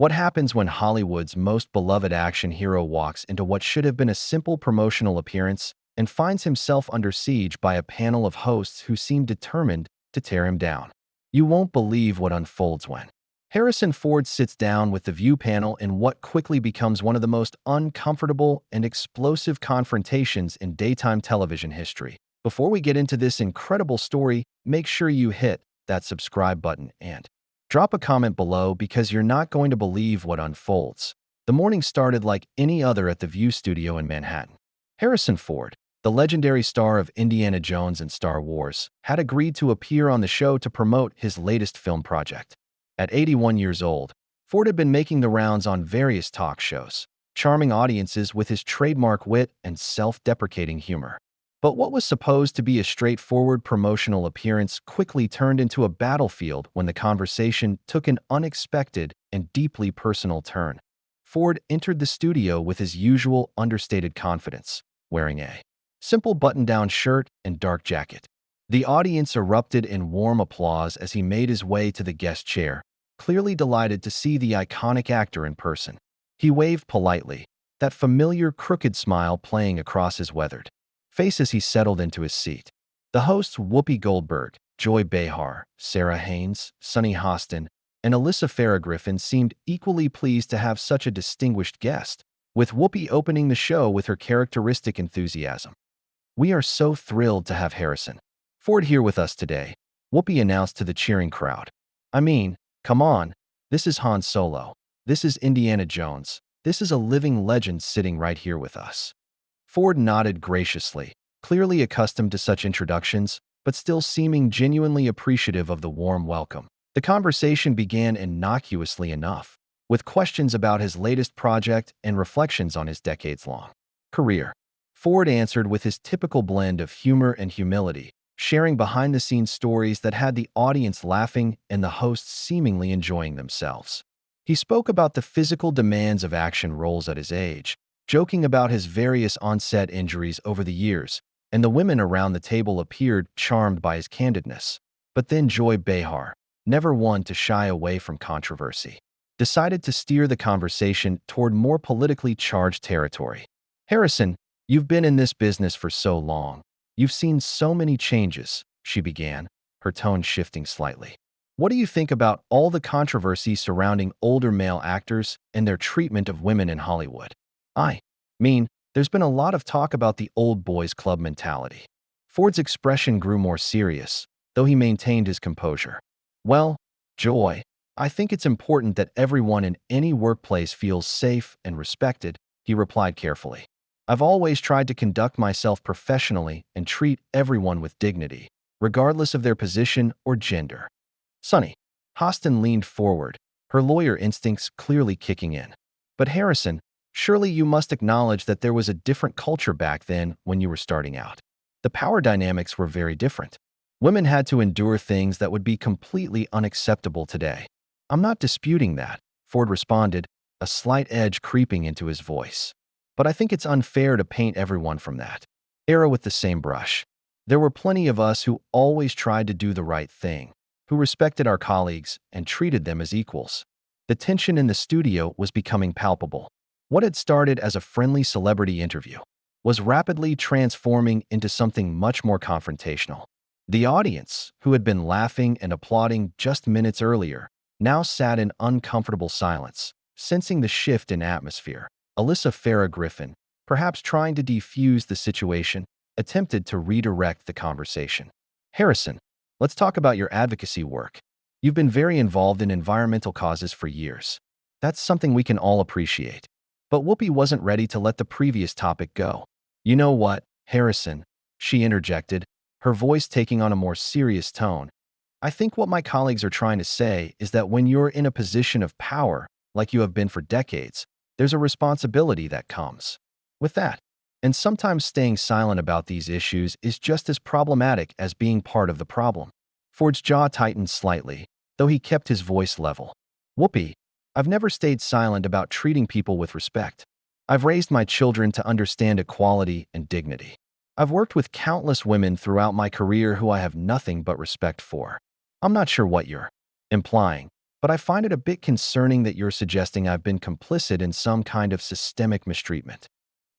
What happens when Hollywood's most beloved action hero walks into what should have been a simple promotional appearance and finds himself under siege by a panel of hosts who seem determined to tear him down? You won't believe what unfolds when Harrison Ford sits down with the View panel in what quickly becomes one of the most uncomfortable and explosive confrontations in daytime television history. Before we get into this incredible story, make sure you hit that subscribe button and drop a comment below because you're not going to believe what unfolds. The morning started like any other at the View studio in Manhattan. Harrison Ford, the legendary star of Indiana Jones and Star Wars, had agreed to appear on the show to promote his latest film project. At 81 years old, Ford had been making the rounds on various talk shows, charming audiences with his trademark wit and self-deprecating humor. But what was supposed to be a straightforward promotional appearance quickly turned into a battlefield when the conversation took an unexpected and deeply personal turn. Ford entered the studio with his usual understated confidence, wearing a simple button-down shirt and dark jacket. The audience erupted in warm applause as he made his way to the guest chair, clearly delighted to see the iconic actor in person. He waved politely, that familiar crooked smile playing across his weathered face as he settled into his seat. The hosts Whoopi Goldberg, Joy Behar, Sarah Haynes, Sunny Hostin, and Alyssa Farah Griffin seemed equally pleased to have such a distinguished guest, with Whoopi opening the show with her characteristic enthusiasm. "We are so thrilled to have Harrison Ford here with us today," Whoopi announced to the cheering crowd. "I mean, come on, this is Han Solo. This is Indiana Jones. This is a living legend sitting right here with us." Ford nodded graciously, clearly accustomed to such introductions, but still seeming genuinely appreciative of the warm welcome. The conversation began innocuously enough, with questions about his latest project and reflections on his decades-long career. Ford answered with his typical blend of humor and humility, sharing behind-the-scenes stories that had the audience laughing and the hosts seemingly enjoying themselves. He spoke about the physical demands of action roles at his age, joking about his various on-set injuries over the years, and the women around the table appeared charmed by his candidness. But then Joy Behar, never one to shy away from controversy, decided to steer the conversation toward more politically charged territory. "Harrison, you've been in this business for so long. You've seen so many changes," she began, her tone shifting slightly. "What do you think about all the controversy surrounding older male actors and their treatment of women in Hollywood? I mean, there's been a lot of talk about the old boys club mentality." Ford's expression grew more serious, though he maintained his composure. "Well, Joy, I think it's important that everyone in any workplace feels safe and respected," he replied carefully. "I've always tried to conduct myself professionally and treat everyone with dignity, regardless of their position or gender." Sunny Hostin leaned forward, her lawyer instincts clearly kicking in. "But Harrison, surely you must acknowledge that there was a different culture back then when you were starting out. The power dynamics were very different. Women had to endure things that would be completely unacceptable today." "I'm not disputing that," Ford responded, a slight edge creeping into his voice. "But I think it's unfair to paint everyone from that era with the same brush. There were plenty of us who always tried to do the right thing, who respected our colleagues and treated them as equals." The tension in the studio was becoming palpable. What had started as a friendly celebrity interview was rapidly transforming into something much more confrontational. The audience, who had been laughing and applauding just minutes earlier, now sat in uncomfortable silence, sensing the shift in atmosphere. Alyssa Farah Griffin, perhaps trying to defuse the situation, attempted to redirect the conversation. "Harrison, let's talk about your advocacy work. You've been very involved in environmental causes for years. That's something we can all appreciate." But Whoopi wasn't ready to let the previous topic go. "You know what, Harrison," she interjected, her voice taking on a more serious tone. "I think what my colleagues are trying to say is that when you're in a position of power, like you have been for decades, there's a responsibility that comes with that. And sometimes staying silent about these issues is just as problematic as being part of the problem." Ford's jaw tightened slightly, though he kept his voice level. "Whoopi, I've never stayed silent about treating people with respect. I've raised my children to understand equality and dignity. I've worked with countless women throughout my career who I have nothing but respect for." "I'm not sure what you're implying," but I find it a bit concerning that you're suggesting I've been complicit in some kind of systemic mistreatment."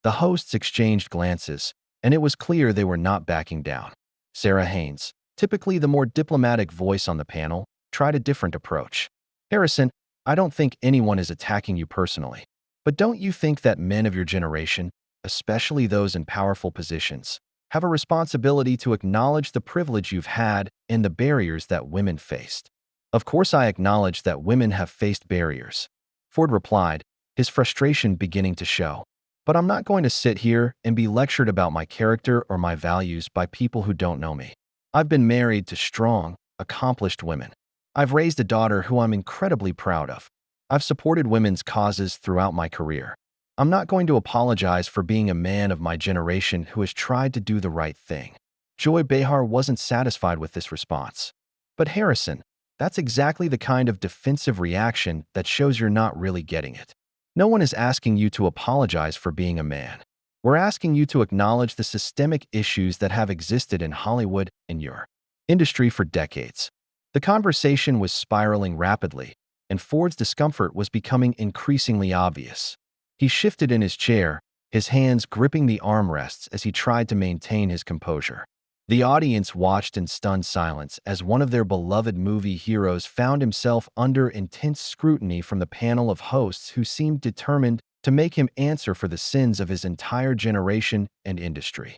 The hosts exchanged glances, and it was clear they were not backing down. Sarah Haynes, typically the more diplomatic voice on the panel, tried a different approach. "Harrison, I don't think anyone is attacking you personally. But don't you think that men of your generation, especially those in powerful positions, have a responsibility to acknowledge the privilege you've had and the barriers that women faced?" "Of course I acknowledge that women have faced barriers," Ford replied, his frustration beginning to show. "But I'm not going to sit here and be lectured about my character or my values by people who don't know me. I've been married to strong, accomplished women. I've raised a daughter who I'm incredibly proud of. I've supported women's causes throughout my career. I'm not going to apologize for being a man of my generation who has tried to do the right thing." Joy Behar wasn't satisfied with this response. "But Harrison, that's exactly the kind of defensive reaction that shows you're not really getting it. No one is asking you to apologize for being a man. We're asking you to acknowledge the systemic issues that have existed in Hollywood and your industry for decades." The conversation was spiraling rapidly, and Ford's discomfort was becoming increasingly obvious. He shifted in his chair, his hands gripping the armrests as he tried to maintain his composure. The audience watched in stunned silence as one of their beloved movie heroes found himself under intense scrutiny from the panel of hosts who seemed determined to make him answer for the sins of his entire generation and industry.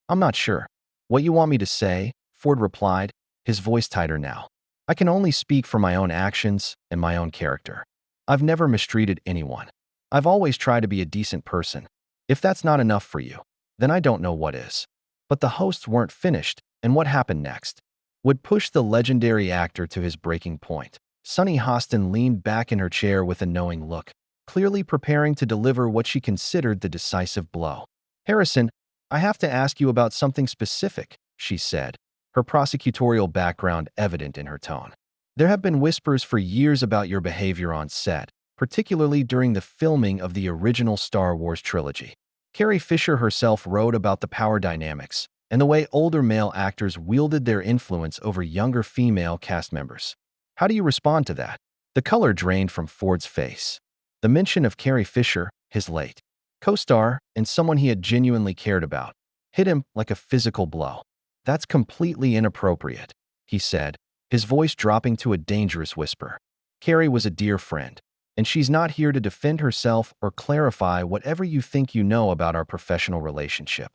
"I'm not sure what you want me to say," Ford replied, his voice tighter now. "I can only speak for my own actions and my own character. I've never mistreated anyone. I've always tried to be a decent person. If that's not enough for you, then I don't know what is." But the hosts weren't finished, and what happened next would push the legendary actor to his breaking point. Sunny Hostin leaned back in her chair with a knowing look, clearly preparing to deliver what she considered the decisive blow. "Harrison, I have to ask you about something specific," she said, her prosecutorial background evident in her tone. "There have been whispers for years about your behavior on set, particularly during the filming of the original Star Wars trilogy. Carrie Fisher herself wrote about the power dynamics and the way older male actors wielded their influence over younger female cast members. How do you respond to that?" The color drained from Ford's face. The mention of Carrie Fisher, his late co-star and someone he had genuinely cared about, hit him like a physical blow. "That's completely inappropriate," he said, his voice dropping to a dangerous whisper. "Carrie was a dear friend, and she's not here to defend herself or clarify whatever you think you know about our professional relationship."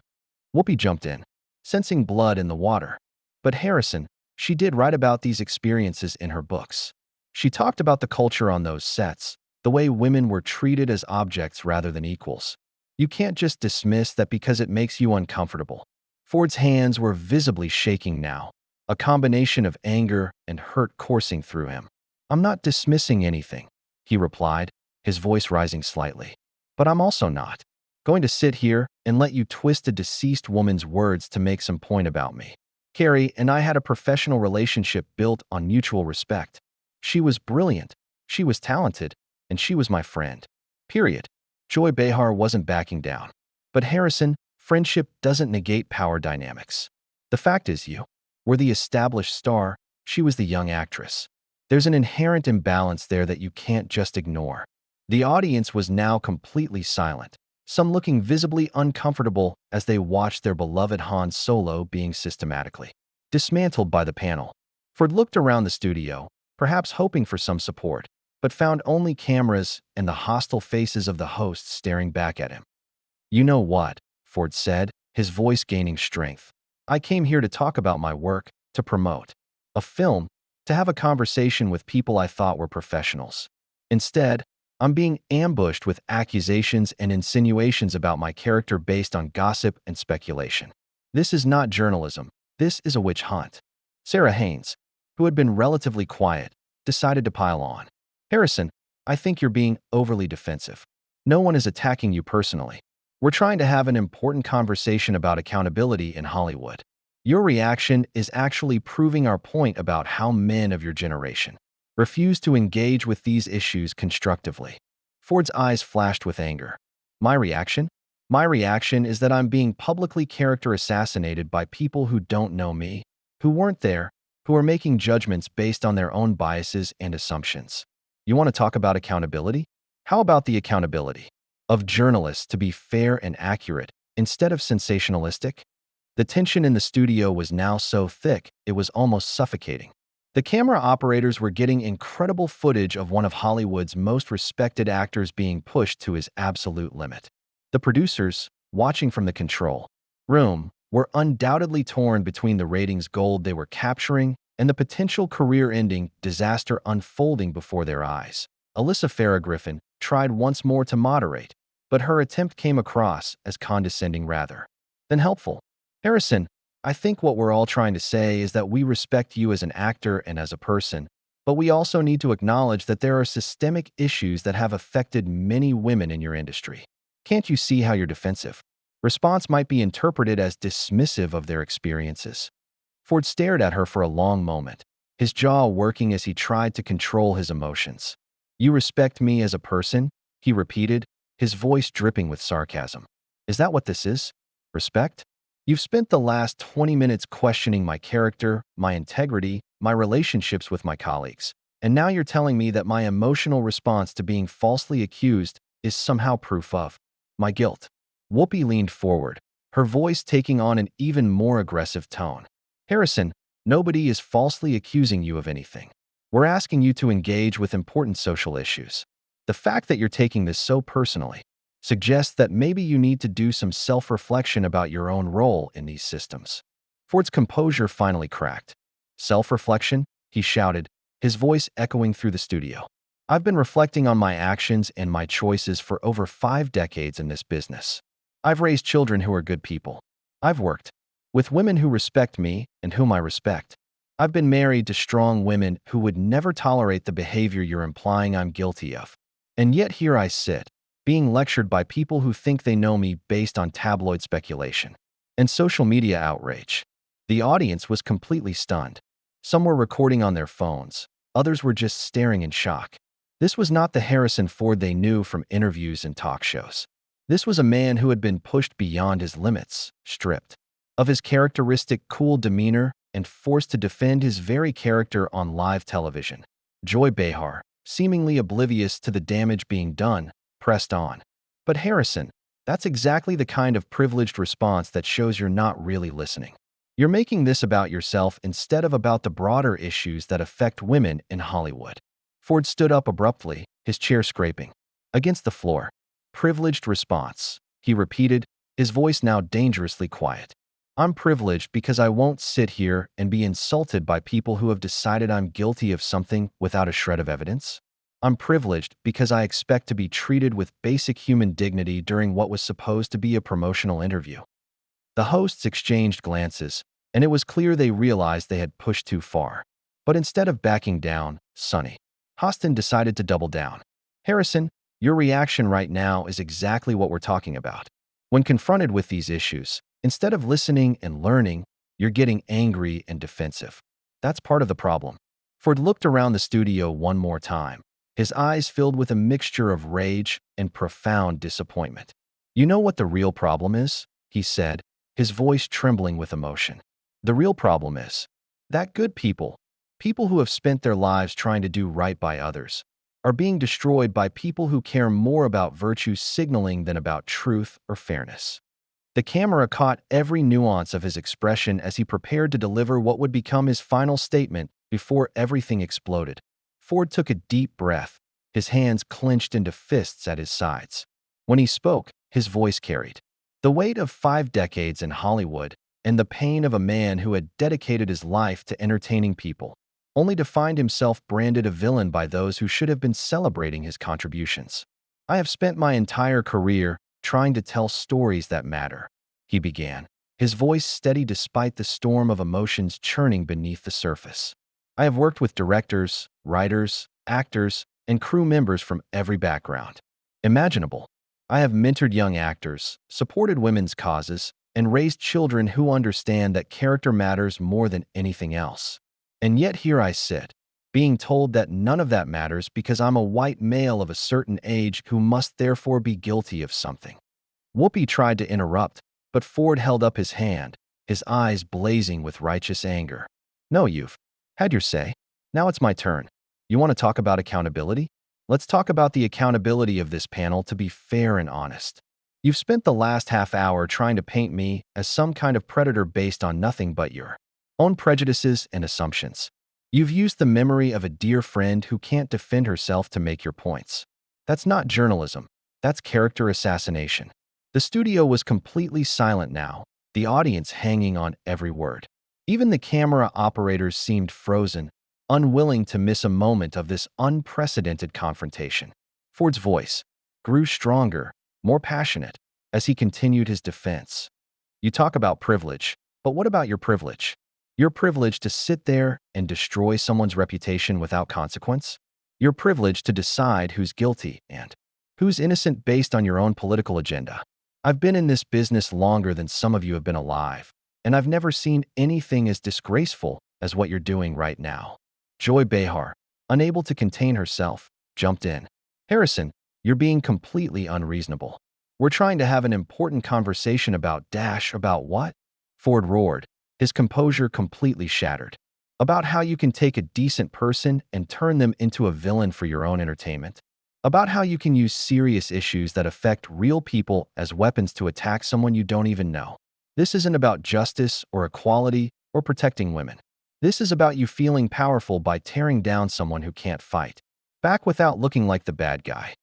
Whoopi jumped in, sensing blood in the water. "But Harrison, she did write about these experiences in her books. She talked about the culture on those sets, the way women were treated as objects rather than equals. You can't just dismiss that because it makes you uncomfortable." Ford's hands were visibly shaking now, a combination of anger and hurt coursing through him. "I'm not dismissing anything," he replied, his voice rising slightly. "But I'm also not going to sit here and let you twist a deceased woman's words to make some point about me. Carrie and I had a professional relationship built on mutual respect. She was brilliant, she was talented, and she was my friend. Period." Joy Behar wasn't backing down. "But Harrison, friendship doesn't negate power dynamics. The fact is you were the established star, she was the young actress. There's an inherent imbalance there that you can't just ignore." The audience was now completely silent, some looking visibly uncomfortable as they watched their beloved Han Solo being systematically dismantled by the panel. Ford looked around the studio, perhaps hoping for some support, but found only cameras and the hostile faces of the hosts staring back at him. "You know what?" Ford said, his voice gaining strength. "I came here to talk about my work, to promote a film, to have a conversation with people I thought were professionals. Instead, I'm being ambushed with accusations and insinuations about my character based on gossip and speculation. This is not journalism. This is a witch hunt." Sarah Haynes, who had been relatively quiet, decided to pile on. "Harrison, I think you're being overly defensive. No one is attacking you personally. We're trying to have an important conversation about accountability in Hollywood. Your reaction is actually proving our point about how men of your generation refuse to engage with these issues constructively." Ford's eyes flashed with anger. "My reaction? My reaction is that I'm being publicly character assassinated by people who don't know me, who weren't there, who are making judgments based on their own biases and assumptions. You want to talk about accountability? How about the accountability of journalists to be fair and accurate instead of sensationalistic? The tension in the studio was now so thick it was almost suffocating. The camera operators were getting incredible footage of one of Hollywood's most respected actors being pushed to his absolute limit. The producers, watching from the control room, were undoubtedly torn between the ratings gold they were capturing and the potential career-ending disaster unfolding before their eyes. Alyssa Farah Griffin tried once more to moderate, but her attempt came across as condescending rather than helpful. Harrison, I think what we're all trying to say is that we respect you as an actor and as a person, but we also need to acknowledge that there are systemic issues that have affected many women in your industry. Can't you see how you're defensive? Response might be interpreted as dismissive of their experiences. Ford stared at her for a long moment, his jaw working as he tried to control his emotions. You respect me as a person? He repeated, his voice dripping with sarcasm. Is that what this is? Respect? You've spent the last 20 minutes questioning my character, my integrity, my relationships with my colleagues, and now you're telling me that my emotional response to being falsely accused is somehow proof of my guilt. Whoopi leaned forward, her voice taking on an even more aggressive tone. Harrison, nobody is falsely accusing you of anything. We're asking you to engage with important social issues. The fact that you're taking this so personally suggests that maybe you need to do some self-reflection about your own role in these systems. Ford's composure finally cracked. Self-reflection? He shouted, his voice echoing through the studio. I've been reflecting on my actions and my choices for over 5 decades in this business. I've raised children who are good people. I've worked with women who respect me and whom I respect. I've been married to strong women who would never tolerate the behavior you're implying I'm guilty of. And yet here I sit, being lectured by people who think they know me based on tabloid speculation and social media outrage. The audience was completely stunned. Some were recording on their phones. Others were just staring in shock. This was not the Harrison Ford they knew from interviews and talk shows. This was a man who had been pushed beyond his limits, stripped of his characteristic cool demeanor, and forced to defend his very character on live television. Joy Behar, seemingly oblivious to the damage being done, pressed on. But Harrison, that's exactly the kind of privileged response that shows you're not really listening. You're making this about yourself instead of about the broader issues that affect women in Hollywood. Ford stood up abruptly, his chair scraping against the floor. Privileged response, he repeated, his voice now dangerously quiet. I'm privileged because I won't sit here and be insulted by people who have decided I'm guilty of something without a shred of evidence. I'm privileged because I expect to be treated with basic human dignity during what was supposed to be a promotional interview. The hosts exchanged glances, and it was clear they realized they had pushed too far. But instead of backing down, Sonny Hostin decided to double down. Harrison, your reaction right now is exactly what we're talking about. When confronted with these issues, instead of listening and learning, you're getting angry and defensive. That's part of the problem. Ford looked around the studio one more time, his eyes filled with a mixture of rage and profound disappointment. You know what the real problem is? He said, his voice trembling with emotion. The real problem is that good people, people who have spent their lives trying to do right by others, are being destroyed by people who care more about virtue signaling than about truth or fairness. The camera caught every nuance of his expression as he prepared to deliver what would become his final statement before everything exploded. Ford took a deep breath, his hands clenched into fists at his sides. When he spoke, his voice carried the weight of 5 decades in Hollywood and the pain of a man who had dedicated his life to entertaining people, only to find himself branded a villain by those who should have been celebrating his contributions. I have spent my entire career trying to tell stories that matter, he began, his voice steady despite the storm of emotions churning beneath the surface. I have worked with directors, writers, actors, and crew members from every background imaginable. I have mentored young actors, supported women's causes, and raised children who understand that character matters more than anything else. And yet here I sit, being told that none of that matters because I'm a white male of a certain age who must therefore be guilty of something. Whoopi tried to interrupt, but Ford held up his hand, his eyes blazing with righteous anger. No, you've Had your say. Now it's my turn. You want to talk about accountability? Let's talk about the accountability of this panel to be fair and honest. You've spent the last half hour trying to paint me as some kind of predator based on nothing but your own prejudices and assumptions. You've used the memory of a dear friend who can't defend herself to make your points. That's not journalism. That's character assassination. The studio was completely silent now, the audience hanging on every word. Even the camera operators seemed frozen, unwilling to miss a moment of this unprecedented confrontation. Ford's voice grew stronger, more passionate, as he continued his defense. You talk about privilege, but what about your privilege? Your privilege to sit there and destroy someone's reputation without consequence? Your privilege to decide who's guilty and who's innocent based on your own political agenda? I've been in this business longer than some of you have been alive, and I've never seen anything as disgraceful as what you're doing right now. Joy Behar, unable to contain herself, jumped in. Harrison, you're being completely unreasonable. We're trying to have an important conversation about what? Ford roared, his composure completely shattered. About how you can take a decent person and turn them into a villain for your own entertainment. About how you can use serious issues that affect real people as weapons to attack someone you don't even know. This isn't about justice or equality or protecting women. This is about you feeling powerful by tearing down someone who can't fight back without looking like the bad guy.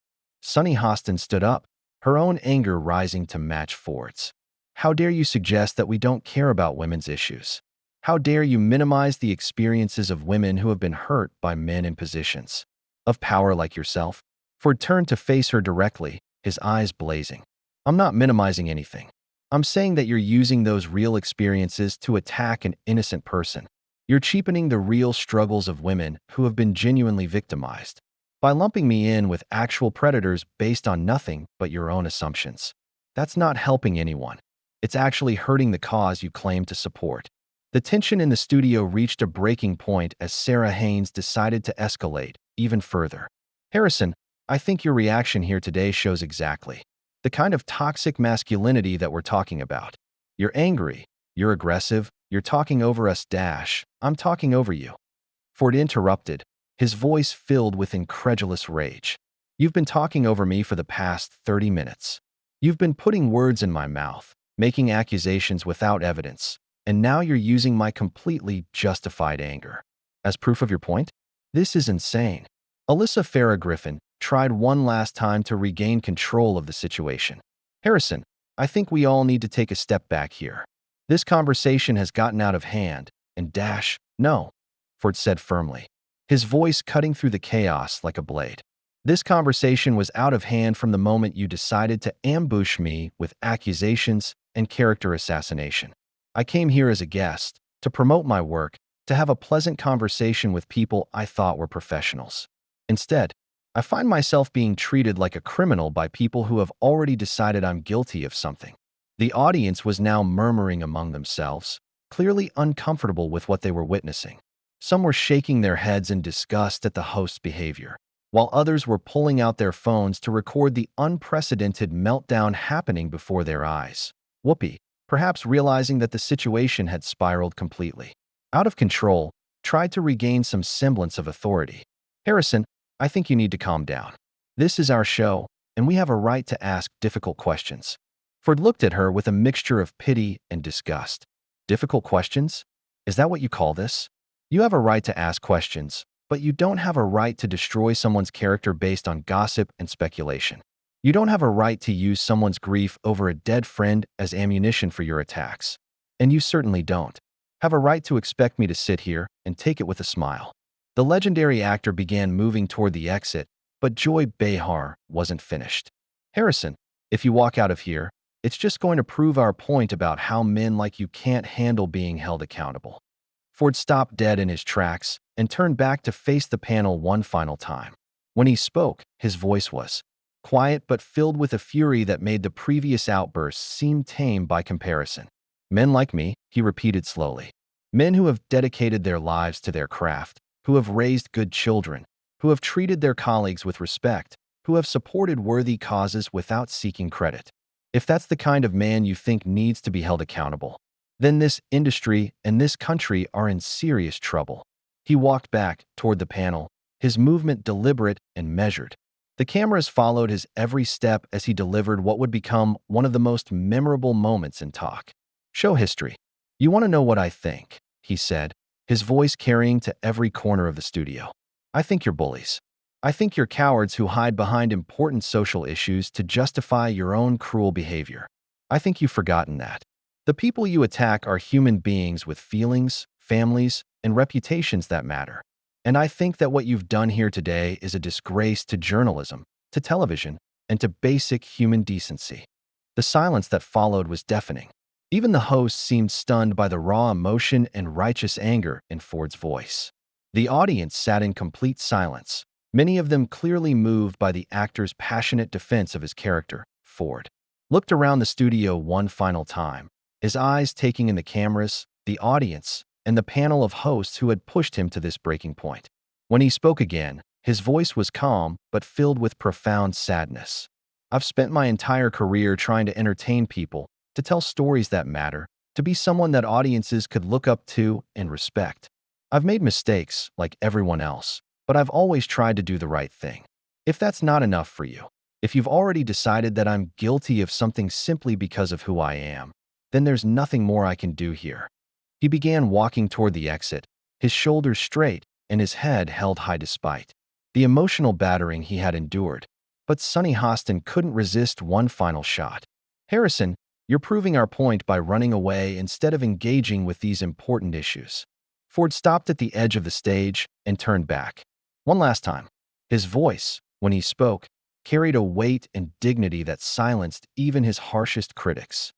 Sunny Hostin stood up, her own anger rising to match Ford's. How dare you suggest that we don't care about women's issues? How dare you minimize the experiences of women who have been hurt by men in positions of power like yourself? Ford turned to face her directly, his eyes blazing. I'm not minimizing anything. I'm saying that you're using those real experiences to attack an innocent person. You're cheapening the real struggles of women who have been genuinely victimized by lumping me in with actual predators based on nothing but your own assumptions. That's not helping anyone. It's actually hurting the cause you claim to support. The tension in the studio reached a breaking point as Sarah Haynes decided to escalate even further. Harrison, I think your reaction here today shows exactly the kind of toxic masculinity that we're talking about. You're angry, you're aggressive, you're talking over us I'm talking over you. Ford interrupted, his voice filled with incredulous rage. You've been talking over me for the past 30 minutes. You've been putting words in my mouth, making accusations without evidence, and now you're using my completely justified anger as proof of your point? This is insane. Alyssa Farah Griffin tried one last time to regain control of the situation. Harrison, I think we all need to take a step back here. This conversation has gotten out of hand, and no, Ford said firmly, his voice cutting through the chaos like a blade. This conversation was out of hand from the moment you decided to ambush me with accusations and character assassination. I came here as a guest, to promote my work, to have a pleasant conversation with people I thought were professionals. Instead, I find myself being treated like a criminal by people who have already decided I'm guilty of something. The audience was now murmuring among themselves, clearly uncomfortable with what they were witnessing. Some were shaking their heads in disgust at the host's behavior, while others were pulling out their phones to record the unprecedented meltdown happening before their eyes. Whoopi, perhaps realizing that the situation had spiraled completely out of control, tried to regain some semblance of authority. Harrison, I think you need to calm down. This is our show, and we have a right to ask difficult questions. Ford looked at her with a mixture of pity and disgust. Difficult questions? Is that what you call this? You have a right to ask questions, but you don't have a right to destroy someone's character based on gossip and speculation. You don't have a right to use someone's grief over a dead friend as ammunition for your attacks. And you certainly don't have a right to expect me to sit here and take it with a smile. The legendary actor began moving toward the exit, but Joy Behar wasn't finished. Harrison, if you walk out of here, it's just going to prove our point about how men like you can't handle being held accountable. Ford stopped dead in his tracks and turned back to face the panel one final time. When he spoke, his voice was quiet but filled with a fury that made the previous outbursts seem tame by comparison. Men like me, he repeated slowly. Men who have dedicated their lives to their craft, who have raised good children, who have treated their colleagues with respect, who have supported worthy causes without seeking credit. If that's the kind of man you think needs to be held accountable, then this industry and this country are in serious trouble. He walked back toward the panel, his movement deliberate and measured. The cameras followed his every step as he delivered what would become one of the most memorable moments in talk show history. "You want to know what I think," he said, his voice carrying to every corner of the studio. "I think you're bullies. I think you're cowards who hide behind important social issues to justify your own cruel behavior. I think you've forgotten that. The people you attack are human beings with feelings, families, and reputations that matter. And I think that what you've done here today is a disgrace to journalism, to television, and to basic human decency." The silence that followed was deafening. Even the host seemed stunned by the raw emotion and righteous anger in Ford's voice. The audience sat in complete silence, many of them clearly moved by the actor's passionate defense of his character. Ford looked around the studio one final time, his eyes taking in the cameras, the audience, and the panel of hosts who had pushed him to this breaking point. When he spoke again, his voice was calm but filled with profound sadness. "I've spent my entire career trying to entertain people, to tell stories that matter, to be someone that audiences could look up to and respect. I've made mistakes, like everyone else, but I've always tried to do the right thing. If that's not enough for you, if you've already decided that I'm guilty of something simply because of who I am, then there's nothing more I can do here." He began walking toward the exit, his shoulders straight and his head held high despite the emotional battering he had endured. But Sonny Hostin couldn't resist one final shot. "Harrison, you're proving our point by running away instead of engaging with these important issues." Ford stopped at the edge of the stage and turned back. One last time. His voice, when he spoke, carried a weight and dignity that silenced even his harshest critics.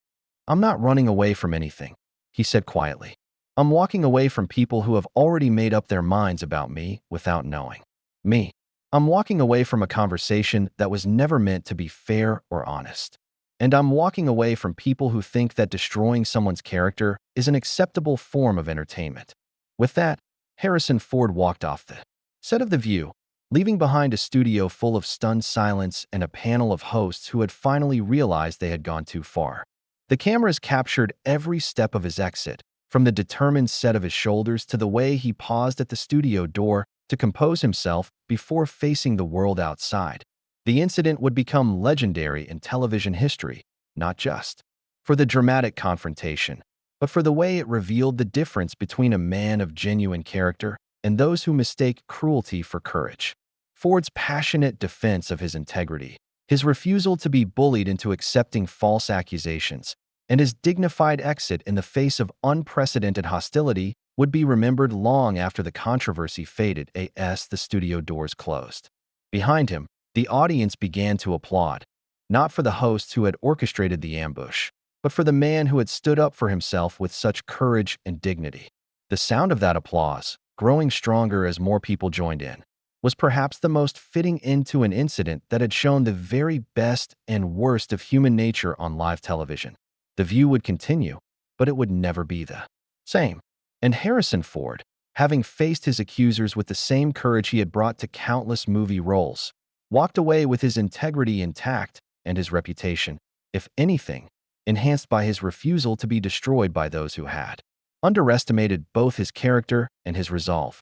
"I'm not running away from anything," he said quietly. "I'm walking away from people who have already made up their minds about me without knowing me. I'm walking away from a conversation that was never meant to be fair or honest. And I'm walking away from people who think that destroying someone's character is an acceptable form of entertainment." With that, Harrison Ford walked off the set of The View, leaving behind a studio full of stunned silence and a panel of hosts who had finally realized they had gone too far. The cameras captured every step of his exit, from the determined set of his shoulders to the way he paused at the studio door to compose himself before facing the world outside. The incident would become legendary in television history, not just for the dramatic confrontation, but for the way it revealed the difference between a man of genuine character and those who mistake cruelty for courage. Ford's passionate defense of his integrity, his refusal to be bullied into accepting false accusations, and his dignified exit in the face of unprecedented hostility would be remembered long after the controversy faded as the studio doors closed. Behind him, the audience began to applaud, not for the hosts who had orchestrated the ambush, but for the man who had stood up for himself with such courage and dignity. The sound of that applause, growing stronger as more people joined in, was perhaps the most fitting end to an incident that had shown the very best and worst of human nature on live television. The View would continue, but it would never be the same. And Harrison Ford, having faced his accusers with the same courage he had brought to countless movie roles, walked away with his integrity intact and his reputation, if anything, enhanced by his refusal to be destroyed by those who had underestimated both his character and his resolve.